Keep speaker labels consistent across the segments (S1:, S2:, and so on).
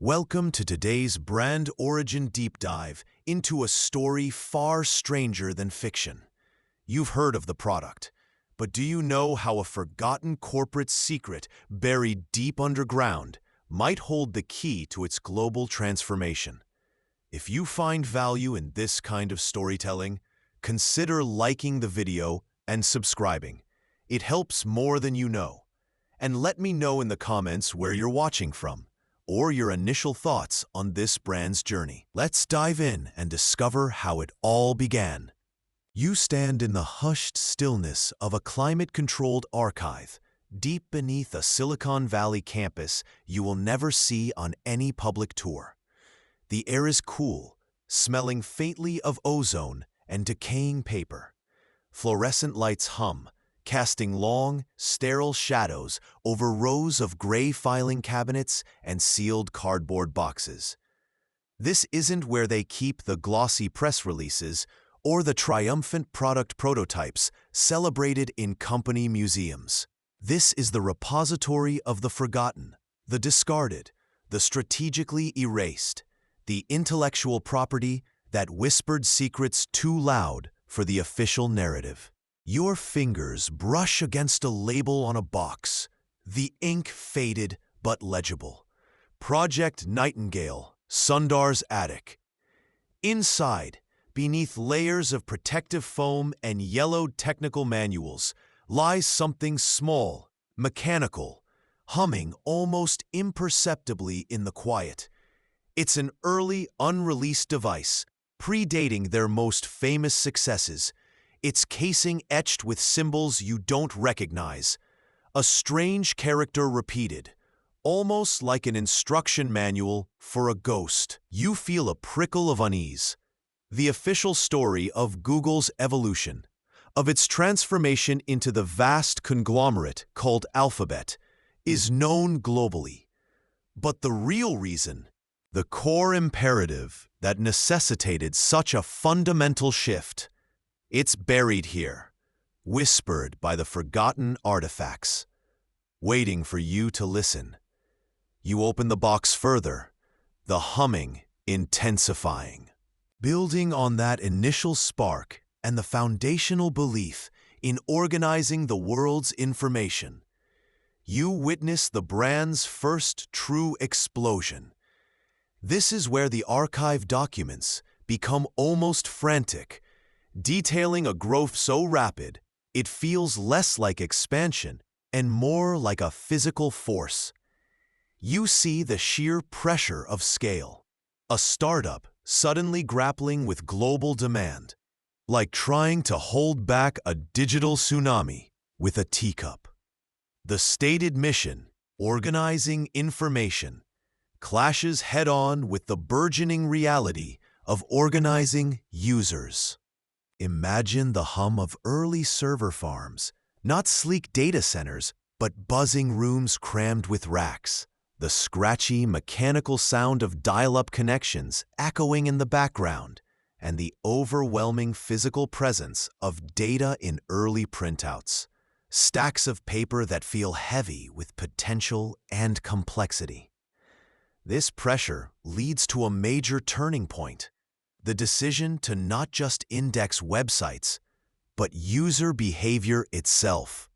S1: Welcome to today's brand origin deep dive into a story far stranger than fiction. You've heard of the product, but do you know how a forgotten corporate secret buried deep underground might hold the key to its global transformation? If you find value in this kind of storytelling, consider liking the video and subscribing. It helps more than you know. And let me know in the comments where you're watching from, or your initial thoughts on this brand's journey. Let's dive in and discover how it all began. You stand in the hushed stillness of a climate-controlled archive, deep beneath a Silicon Valley campus you will never see on any public tour. The air is cool, smelling faintly of ozone and decaying paper. Fluorescent lights hum, casting long, sterile shadows over rows of gray filing cabinets and sealed cardboard boxes. This isn't where they keep the glossy press releases or the triumphant product prototypes celebrated in company museums. This is the repository of the forgotten, the discarded, the strategically erased, the intellectual property that whispered secrets too loud for the official narrative. Your fingers brush against a label on a box, the ink faded but legible. Project Nightingale, Sundar's Attic. Inside, beneath layers of protective foam and yellowed technical manuals, lies something small, mechanical, humming almost imperceptibly in the quiet. It's an early, unreleased device, predating their most famous successes. Its casing etched with symbols you don't recognize. A strange character repeated, almost like an instruction manual for a ghost. You feel a prickle of unease. The official story of Google's evolution, of its transformation into the vast conglomerate called Alphabet, is known globally. But the real reason, the core imperative that necessitated such a fundamental shift, it's buried here, whispered by the forgotten artifacts, waiting for you to listen. You open the box further, the humming intensifying. Building on that initial spark and the foundational belief in organizing the world's information, you witness the brand's first true explosion. This is where the archive documents become almost frantic, detailing a growth so rapid, it feels less like expansion and more like a physical force. You see the sheer pressure of scale, a startup suddenly grappling with global demand, like trying to hold back a digital tsunami with a teacup. The stated mission, organizing information, clashes head-on with the burgeoning reality of organizing users. Imagine the hum of early server farms, not sleek data centers, but buzzing rooms crammed with racks, the scratchy, mechanical sound of dial-up connections echoing in the background, and the overwhelming physical presence of data in early printouts, stacks of paper that feel heavy with potential and complexity. This pressure leads to a major turning point. The decision to not just index websites, but user behavior itself,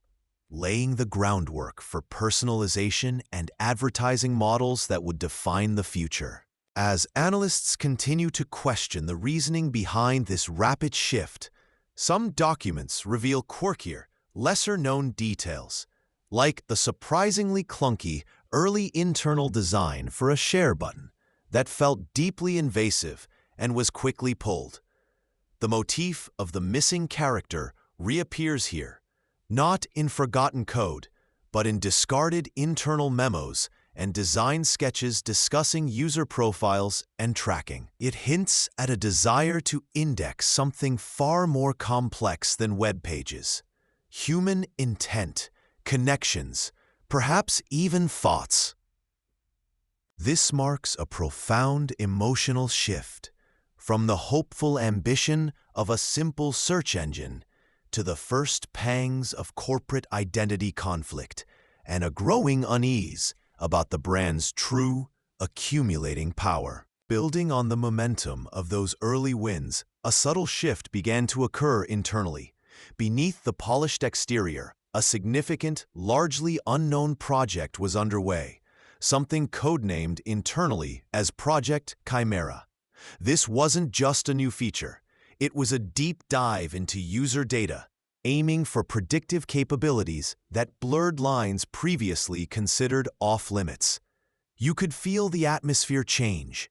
S1: laying the groundwork for personalization and advertising models that would define the future. As analysts continue to question the reasoning behind this rapid shift, some documents reveal quirkier, lesser-known details, like the surprisingly clunky early internal design for a share button that felt deeply invasive and was quickly pulled. The motif of the missing character reappears here, not in forgotten code, but in discarded internal memos and design sketches discussing user profiles and tracking. It hints at a desire to index something far more complex than web pages: human intent, connections, perhaps even thoughts. This marks a profound emotional shift, from the hopeful ambition of a simple search engine to the first pangs of corporate identity conflict and a growing unease about the brand's true, accumulating power. Building on the momentum of those early wins, a subtle shift began to occur internally. Beneath the polished exterior, a significant, largely unknown project was underway, something codenamed internally as Project Chimera. This wasn't just a new feature. It was a deep dive into user data, aiming for predictive capabilities that blurred lines previously considered off-limits. You could feel the atmosphere change.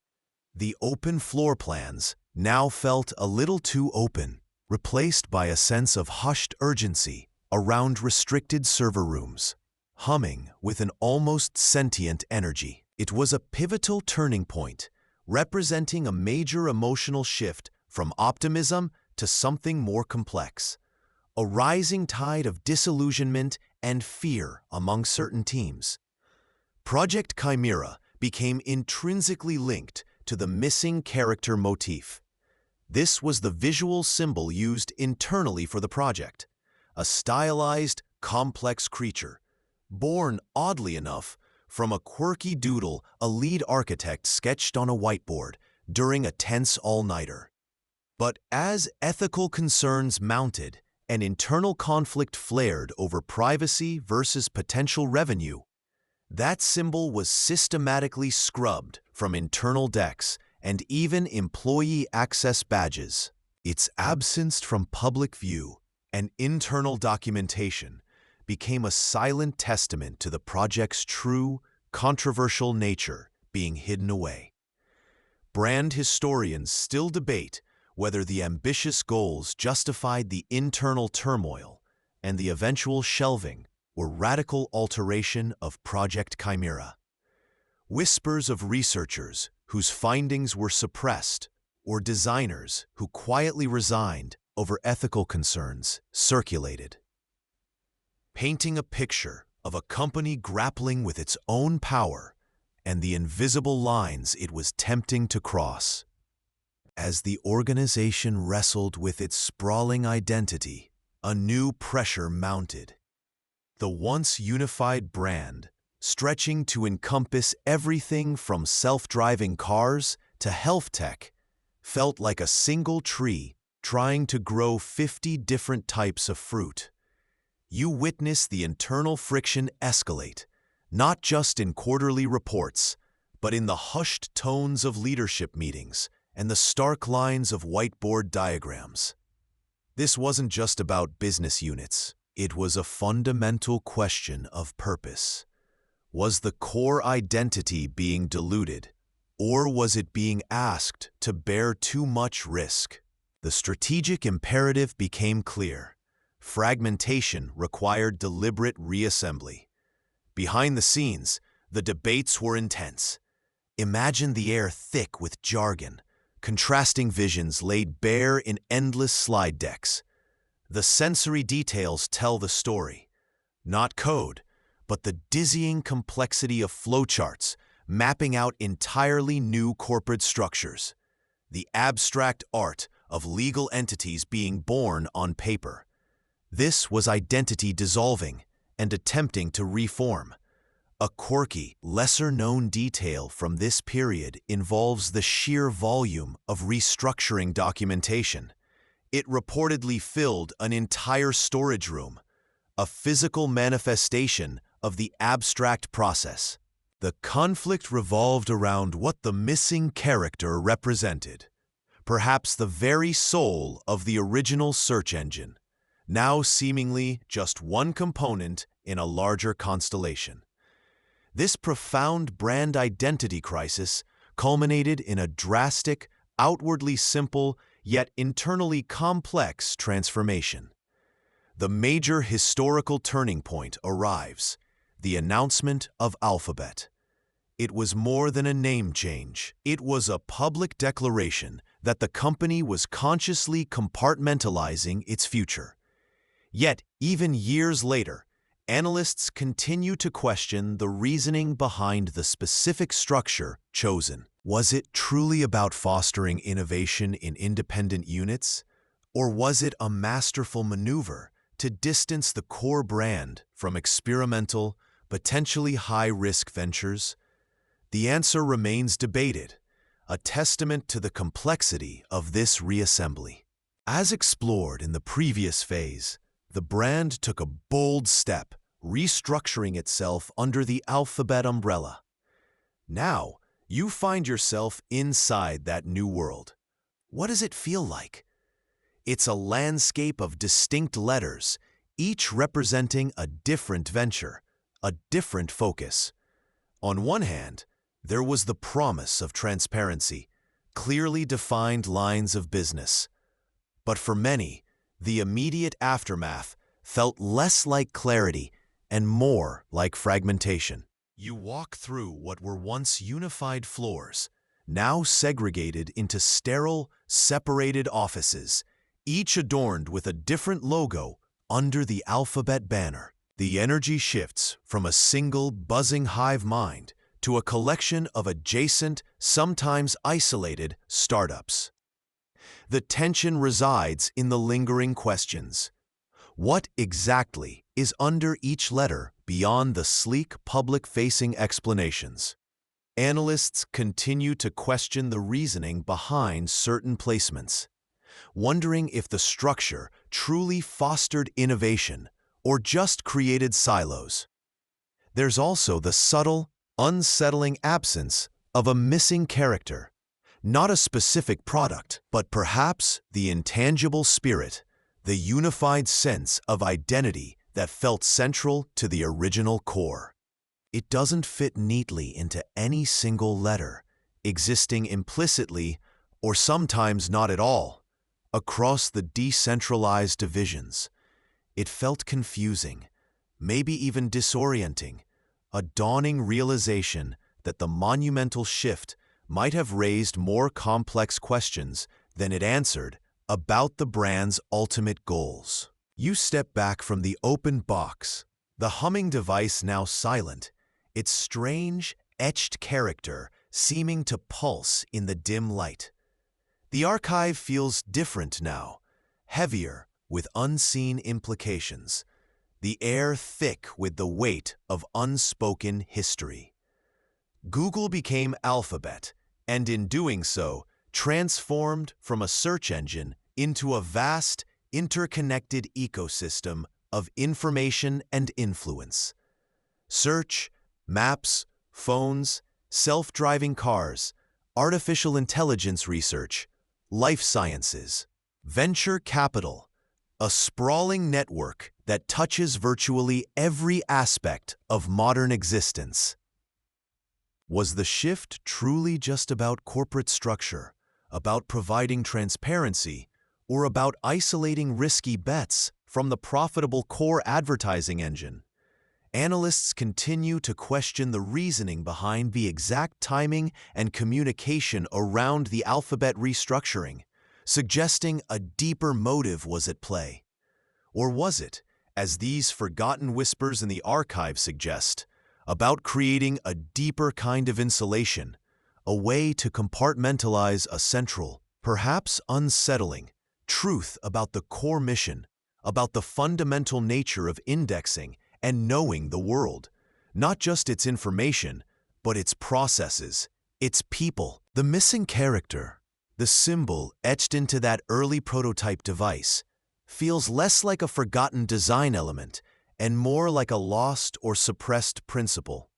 S1: The open floor plans now felt a little too open, replaced by a sense of hushed urgency around restricted server rooms, humming with an almost sentient energy. It was a pivotal turning point, representing a major emotional shift from optimism to something more complex. A rising tide of disillusionment and fear among certain teams. Project Chimera became intrinsically linked to the missing character motif. This was the visual symbol used internally for the project, a stylized, complex creature, born, oddly enough, from a quirky doodle a lead architect sketched on a whiteboard during a tense all-nighter. But as ethical concerns mounted and internal conflict flared over privacy versus potential revenue, that symbol was systematically scrubbed from internal decks and even employee access badges. Its absence from public view and internal documentation became a silent testament to the project's true, controversial nature being hidden away. Brand historians still debate whether the ambitious goals justified the internal turmoil and the eventual shelving or radical alteration of Project Chimera. Whispers of researchers whose findings were suppressed or designers who quietly resigned over ethical concerns circulated, painting a picture of a company grappling with its own power and the invisible lines it was tempting to cross. As the organization wrestled with its sprawling identity, a new pressure mounted. The once unified brand, stretching to encompass everything from self-driving cars to health tech, felt like a single tree trying to grow 50 different types of fruit. You witness the internal friction escalate, not just in quarterly reports, but in the hushed tones of leadership meetings and the stark lines of whiteboard diagrams. This wasn't just about business units. It was a fundamental question of purpose. Was the core identity being diluted, or was it being asked to bear too much risk? The strategic imperative became clear. Fragmentation required deliberate reassembly. Behind the scenes, the debates were intense. Imagine the air thick with jargon, contrasting visions laid bare in endless slide decks. The sensory details tell the story, not code, but the dizzying complexity of flowcharts mapping out entirely new corporate structures, the abstract art of legal entities being born on paper. This was identity dissolving and attempting to reform. A quirky, lesser-known detail from this period involves the sheer volume of restructuring documentation. It reportedly filled an entire storage room, a physical manifestation of the abstract process. The conflict revolved around what the missing character represented, perhaps the very soul of the original search engine, now seemingly just one component in a larger constellation. This profound brand identity crisis culminated in a drastic, outwardly simple, yet internally complex transformation. The major historical turning point arrives, the announcement of Alphabet. It was more than a name change. It was a public declaration that the company was consciously compartmentalizing its future. Yet, even years later, analysts continue to question the reasoning behind the specific structure chosen. Was it truly about fostering innovation in independent units, or was it a masterful maneuver to distance the core brand from experimental, potentially high-risk ventures? The answer remains debated, a testament to the complexity of this reassembly. As explored in the previous phase, the brand took a bold step, restructuring itself under the alphabet umbrella. Now, you find yourself inside that new world. What does it feel like? It's a landscape of distinct letters, each representing a different venture, a different focus. On one hand, there was the promise of transparency, clearly defined lines of business. But for many, the immediate aftermath felt less like clarity and more like fragmentation. You walk through what were once unified floors, now segregated into sterile, separated offices, each adorned with a different logo under the alphabet banner. The energy shifts from a single buzzing hive mind to a collection of adjacent, sometimes isolated, startups. The tension resides in the lingering questions. What exactly is under each letter beyond the sleek, public-facing explanations? Analysts continue to question the reasoning behind certain placements, wondering if the structure truly fostered innovation or just created silos. There's also the subtle, unsettling absence of a missing character, not a specific product, but perhaps the intangible spirit, the unified sense of identity that felt central to the original core. It doesn't fit neatly into any single letter, existing implicitly, or sometimes not at all, across the decentralized divisions. It felt confusing, maybe even disorienting, a dawning realization that the monumental shift might have raised more complex questions than it answered about the brand's ultimate goals. You step back from the open box, the humming device now silent, its strange, etched character seeming to pulse in the dim light. The archive feels different now, heavier with unseen implications, the air thick with the weight of unspoken history. Google became Alphabet, and in doing so, transformed from a search engine into a vast, interconnected ecosystem of information and influence. Search, maps, phones, self-driving cars, artificial intelligence research, life sciences, venture capital, a sprawling network that touches virtually every aspect of modern existence. Was the shift truly just about corporate structure, about providing transparency, or about isolating risky bets from the profitable core advertising engine? Analysts continue to question the reasoning behind the exact timing and communication around the Alphabet restructuring, suggesting a deeper motive was at play. Or was it, as these forgotten whispers in the archive suggest, about creating a deeper kind of insulation, a way to compartmentalize a central, perhaps unsettling, truth about the core mission, about the fundamental nature of indexing and knowing the world, not just its information, but its processes, its people. The missing character, the symbol etched into that early prototype device, feels less like a forgotten design element and more like a lost or suppressed principle,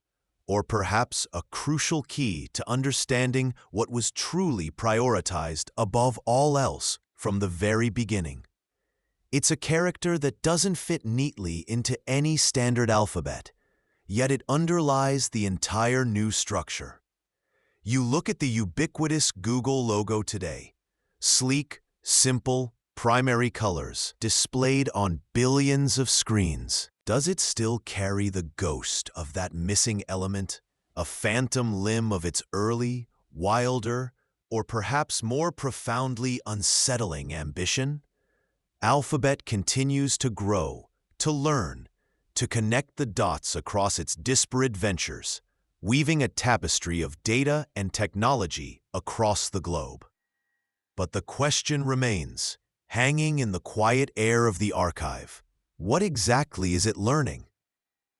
S1: or perhaps a crucial key to understanding what was truly prioritized above all else from the very beginning. It's a character that doesn't fit neatly into any standard alphabet, yet it underlies the entire new structure. You look at the ubiquitous Google logo today, sleek, simple, primary colors displayed on billions of screens. Does it still carry the ghost of that missing element, a phantom limb of its early, wilder, or perhaps more profoundly unsettling ambition? Alphabet continues to grow, to learn, to connect the dots across its disparate ventures, weaving a tapestry of data and technology across the globe. But the question remains, hanging in the quiet air of the archive. What exactly is it learning?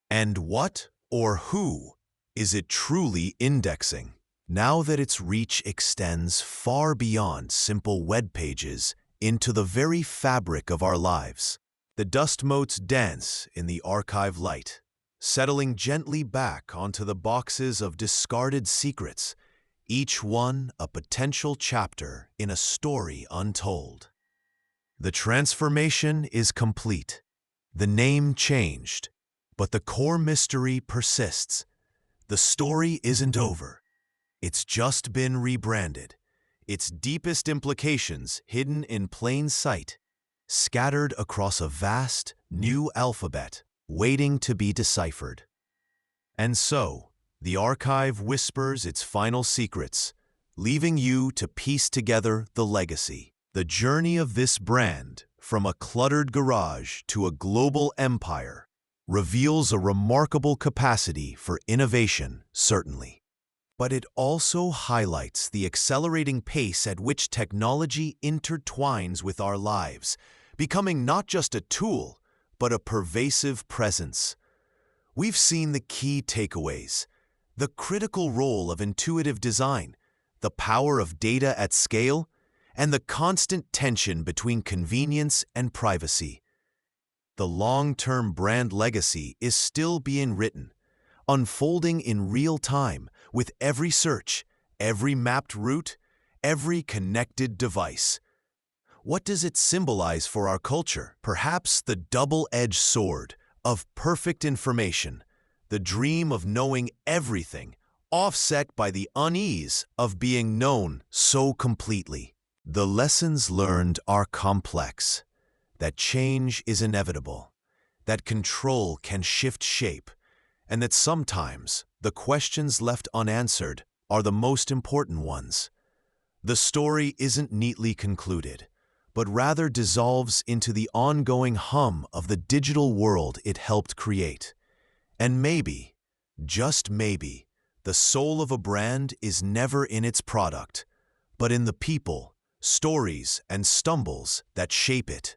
S1: And what or who Is it truly indexing? Now that its reach extends far beyond simple web pages into the very fabric of our lives, the dust motes dance in the archive light, settling gently back onto the boxes of discarded secrets, each one a potential chapter in a story untold. The transformation is complete. The name changed, but the core mystery persists. The story isn't over. It's just been rebranded, its deepest implications hidden in plain sight, scattered across a vast, new alphabet waiting to be deciphered. And so, the archive whispers its final secrets, leaving you to piece together the legacy. The journey of this brand, from a cluttered garage to a global empire, reveals a remarkable capacity for innovation, certainly. But it also highlights the accelerating pace at which technology intertwines with our lives, becoming not just a tool, but a pervasive presence. We've seen the key takeaways: the critical role of intuitive design, the power of data at scale, and the constant tension between convenience and privacy. The long-term brand legacy is still being written, unfolding in real time with every search, every mapped route, every connected device. What does it symbolize for our culture? Perhaps the double-edged sword of perfect information, the dream of knowing everything, offset by the unease of being known so completely. The lessons learned are complex, that change is inevitable, that control can shift shape, and that sometimes the questions left unanswered are the most important ones. The story isn't neatly concluded, but rather dissolves into the ongoing hum of the digital world it helped create. And maybe, just maybe, the soul of a brand is never in its product, but in the people, stories, and stumbles that shape it.